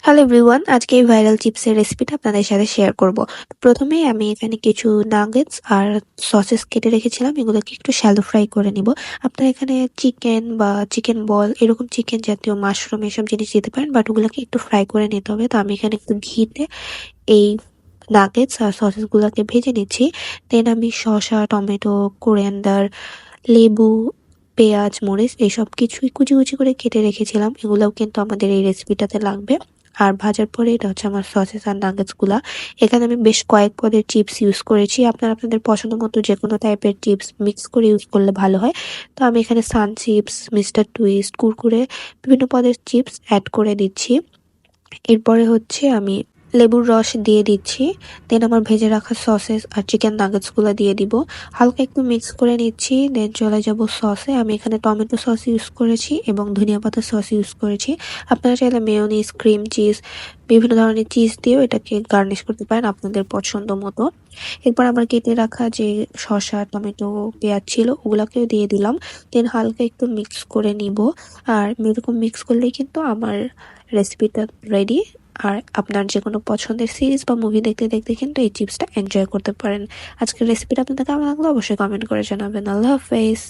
Hello everyone, আজকে এই viral চিপসের রেসিপিটা আপনাদের সাথে শেয়ার করব। প্রথমেই আমি এখানে কিছু নাগেটস আর সসেস কেটে রেখেছিলাম, এগুলোকে একটু শ্যালো ফ্রাই করে নিব। আপনারা এখানে চিকেন বা চিকেন বল এরকম চিকেন জাতীয় মাশরুম এসব জিনিস দিতে পারেন, বাট ওগুলোকে একটু ফ্রাই করে নিতে হবে। তো আমি এখানে একটু ঘিতে এই নাগেটস আর সসেস গুলাকে ভেজে নিচ্ছি। দেন আমি শসা, টমেটো, কোরিয়ান্ডার, লেবু, পেঁয়াজ, মরিচ এসব কিছুই কুচি কুচি করে কেটে রেখেছিলাম। এগুলোও কিন্তু আমাদের এই রেসিপিটাতে লাগবে। আর ভাজার পরে এটা হচ্ছে আমার সসেস আর নাগেটস গুলা। এখানে আমি বেশ কয়েক পদের চিপস ইউজ করেছি। আপনারা আপনাদের পছন্দ মতো যে কোনো টাইপের চিপস মিক্স করে ইউজ করলে ভালো হয়। তো আমি এখানে সান চিপস, মিস্টার টুইস্ট, কুরকুরে বিভিন্ন পদের চিপস অ্যাড করে দিচ্ছি। এরপরে হচ্ছে আমি লেবুর রস দিয়ে দিচ্ছি। দেন আমার ভেজে রাখা সসেস আর চিকেন নাগেটস গুলো দিয়ে দিব। হালকা একটু মিক্স করে নিচ্ছি। দেন চলে যাব সসে। আমি এখানে টমেটো সস ইউজ করেছি এবং ধনিয়া পাতা সস ইউজ করেছি। আপনারা চাইলে মেয়োনিজ, ক্রিম চিজ, বিভিন্ন ধরনের চিজ দিয়েও এটাকে গার্নিশ করতে পারেন আপনাদের পছন্দ মতো। এরপর আমার কেটে রাখা যে শসা, টমেটো, পেঁয়াজ ছিল ওগুলাকেও দিয়ে দিলাম। দেন হালকা একটু মিক্স করে নিব। আর এরকম মিক্স করলেই কিন্তু আমার রেসিপিটা রেডি। আর আপনার যে কোনো পছন্দের সিরিজ বা মুভি দেখতে দেখতে কিন্তু এই চিপসটা এনজয় করতে পারেন। আজকের রেসিপিটা আপনাদের কেমন লাগলো অবশ্যই কমেন্ট করে জানাবেন। আল্লাহ হাফেজ।